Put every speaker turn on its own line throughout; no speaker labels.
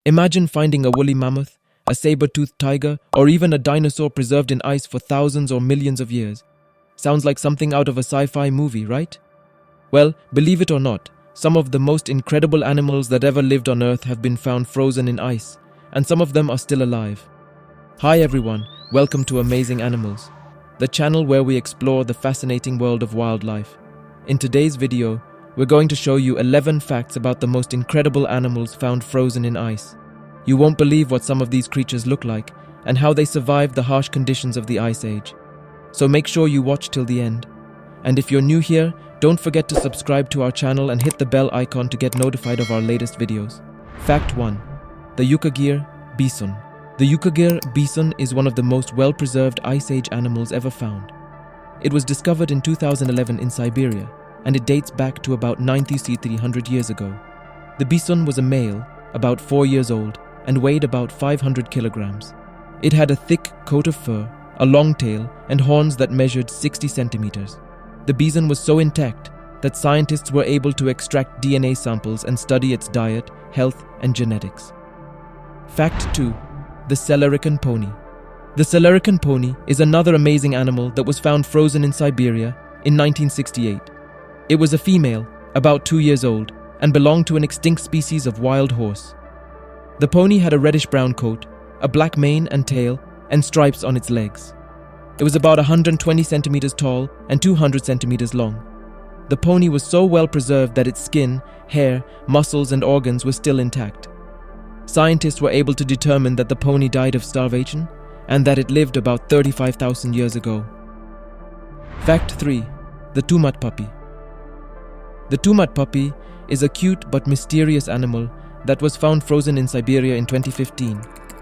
Imagine finding a woolly mammoth, a saber-toothed tiger, or even a dinosaur preserved in ice for thousands or millions of years. Sounds like something out of a sci-fi movie, right? Well, believe it or not, some of the most incredible animals that ever lived on Earth have been found frozen in ice, and some of them are still alive. Hi everyone, welcome to Amazing Animals, the channel where we explore the fascinating world of wildlife. In today's video, we're going to show you 11 facts about the most incredible animals found frozen in ice. You won't believe what some of these creatures look like and how they survived the harsh conditions of the Ice Age. So make sure you watch till the end. And if you're new here, don't forget to subscribe to our channel and hit the bell icon to get notified of our latest videos. Fact 1. The Yukagir bison. The Yukagir bison is one of the most well-preserved Ice Age animals ever found. It was discovered in 2011 in Siberia, and it dates back to about 300 years ago. The bison was a male, about 4 years old, and weighed about 500 kilograms. It had a thick coat of fur, a long tail, and horns that measured 60 centimeters. The bison was so intact that scientists were able to extract DNA samples and study its diet, health, and genetics. Fact 2. The Celerican pony. The Celerican pony is another amazing animal that was found frozen in Siberia in 1968. It was a female, about 2 years old, and belonged to an extinct species of wild horse. The pony had a reddish-brown coat, a black mane and tail, and stripes on its legs. It was about 120 centimeters tall and 200 centimeters long. The pony was so well preserved that its skin, hair, muscles, and organs were still intact. Scientists were able to determine that the pony died of starvation and that it lived about 35,000 years ago. Fact 3. The Tumat puppy. The Tumat puppy is a cute but mysterious animal that was found frozen in Siberia in 2015.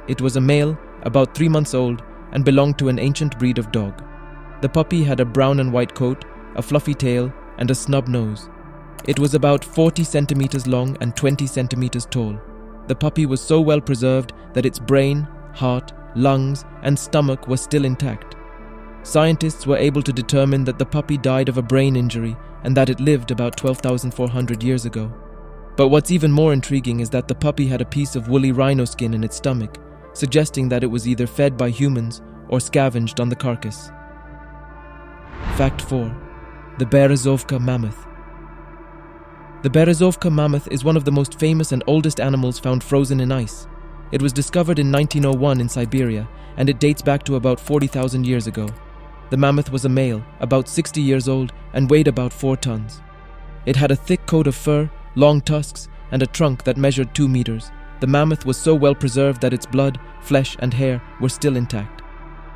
It was a male, about 3 months old, and belonged to an ancient breed of dog. The puppy had a brown and white coat, a fluffy tail, and a snub nose. It was about 40 centimeters long and 20 centimeters tall. The puppy was so well preserved that its brain, heart, lungs, and stomach were still intact. Scientists were able to determine that the puppy died of a brain injury and that it lived about 12,400 years ago. But what's even more intriguing is that the puppy had a piece of woolly rhino skin in its stomach, suggesting that it was either fed by humans or scavenged on the carcass. Fact 4. The Berezovka mammoth. The Berezovka mammoth is one of the most famous and oldest animals found frozen in ice. It was discovered in 1901 in Siberia, and it dates back to about 40,000 years ago. The mammoth was a male, about 60 years old, and weighed about 4 tons. It had a thick coat of fur, long tusks, and a trunk that measured 2 meters. The mammoth was so well preserved that its blood, flesh, and hair were still intact.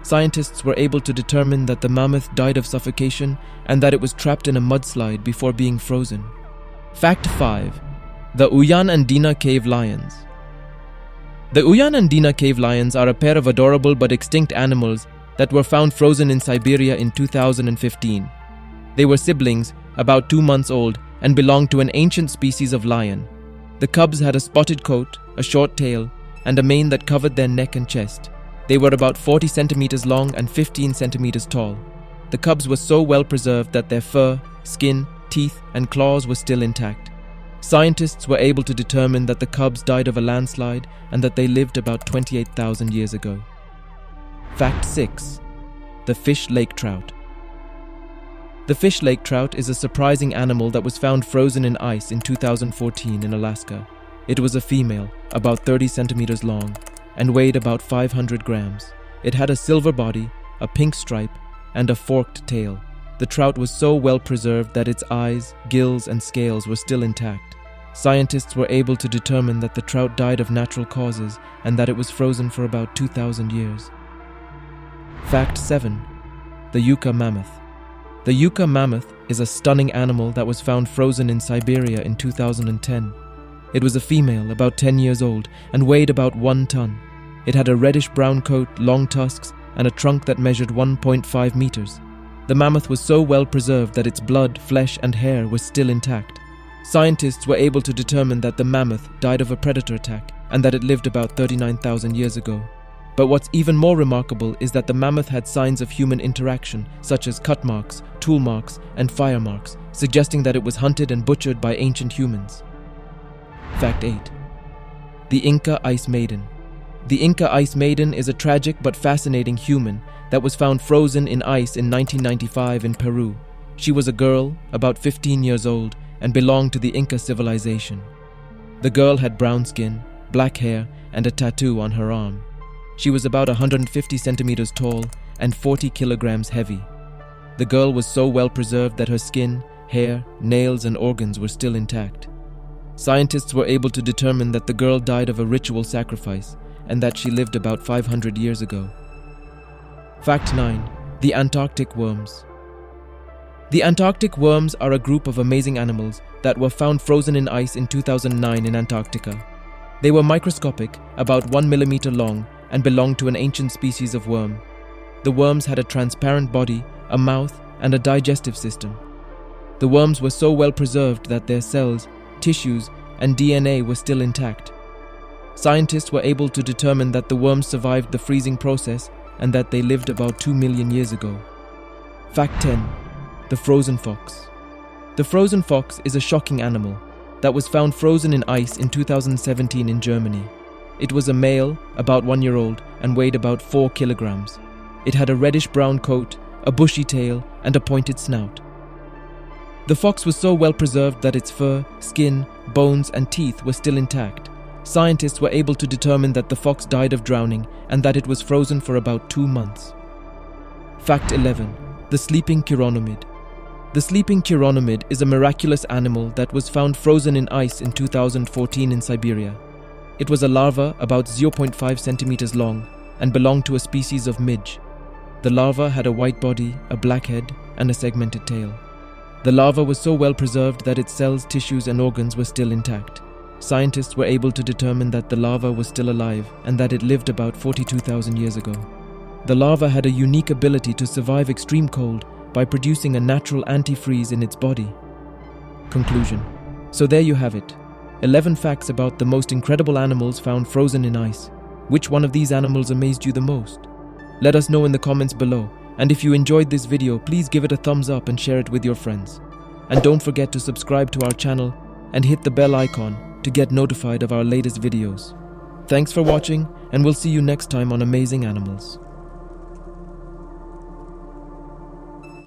Scientists were able to determine that the mammoth died of suffocation and that it was trapped in a mudslide before being frozen. Fact 5. The Uyan and Dina cave lions. The Uyan and Dina cave lions are a pair of adorable but extinct animals that were found frozen in Siberia in 2015. They were siblings, about 2 months old, and belonged to an ancient species of lion. The cubs had a spotted coat, a short tail, and a mane that covered their neck and chest. They were about 40 centimeters long and 15 centimeters tall. The cubs were so well preserved that their fur, skin, teeth, and claws were still intact. Scientists were able to determine that the cubs died of a landslide and that they lived about 28,000 years ago. Fact 6. The fish lake trout. The fish lake trout is a surprising animal that was found frozen in ice in 2014 in Alaska. It was a female, about 30 centimeters long, and weighed about 500 grams. It had a silver body, a pink stripe, and a forked tail. The trout was so well preserved that its eyes, gills, and scales were still intact. Scientists were able to determine that the trout died of natural causes and that it was frozen for about 2,000 years. Fact 7. The Yucca mammoth. The Yucca mammoth is a stunning animal that was found frozen in Siberia in 2010. It was a female, about 10 years old, and weighed about 1 ton. It had a reddish-brown coat, long tusks, and a trunk that measured 1.5 meters. The mammoth was so well preserved that its blood, flesh, and hair were still intact. Scientists were able to determine that the mammoth died of a predator attack and that it lived about 39,000 years ago. But what's even more remarkable is that the mammoth had signs of human interaction, such as cut marks, tool marks, and fire marks, suggesting that it was hunted and butchered by ancient humans. Fact 8. the Inca Ice Maiden. The Inca Ice Maiden is a tragic but fascinating human that was found frozen in ice in 1995 in Peru. She was a girl, about 15 years old, and belonged to the Inca civilization. The girl had brown skin, black hair, and a tattoo on her arm. She was about 150 centimeters tall and 40 kilograms heavy. The girl was so well preserved that her skin, hair, nails, and organs were still intact. Scientists were able to determine that the girl died of a ritual sacrifice and that she lived about 500 years ago. Fact 9. The Antarctic Worms. The Antarctic worms are a group of amazing animals that were found frozen in ice in 2009 in Antarctica. They were microscopic, about 1 millimeter long, and belonged to an ancient species of worm. The worms had a transparent body, a mouth, and a digestive system. The worms were so well preserved that their cells, tissues, and DNA were still intact. Scientists were able to determine that the worms survived the freezing process and that they lived about 2 million years ago. Fact 10. The frozen fox. The frozen fox is a shocking animal that was found frozen in ice in 2017 in Germany. It was a male, about 1 year old, and weighed about 4 kilograms. It had a reddish-brown coat, a bushy tail, and a pointed snout. The fox was so well preserved that its fur, skin, bones, and teeth were still intact. Scientists were able to determine that the fox died of drowning and that it was frozen for about 2 months. Fact 11. The sleeping chironomid. The sleeping chironomid is a miraculous animal that was found frozen in ice in 2014 in Siberia. It was a larva about 0.5 centimeters long and belonged to a species of midge. The larva had a white body, a black head, and a segmented tail. The larva was so well preserved that its cells, tissues, and organs were still intact. Scientists were able to determine that the larva was still alive and that it lived about 42,000 years ago. The larva had a unique ability to survive extreme cold by producing a natural antifreeze in its body. Conclusion. So there you have it. 11 facts about the most incredible animals found frozen in ice. Which one of these animals amazed you the most? Let us know in the comments below. And if you enjoyed this video, please give it a thumbs up and share it with your friends. And don't forget to subscribe to our channel and hit the bell icon to get notified of our latest videos. Thanks for watching, and we'll see you next time on Amazing Animals.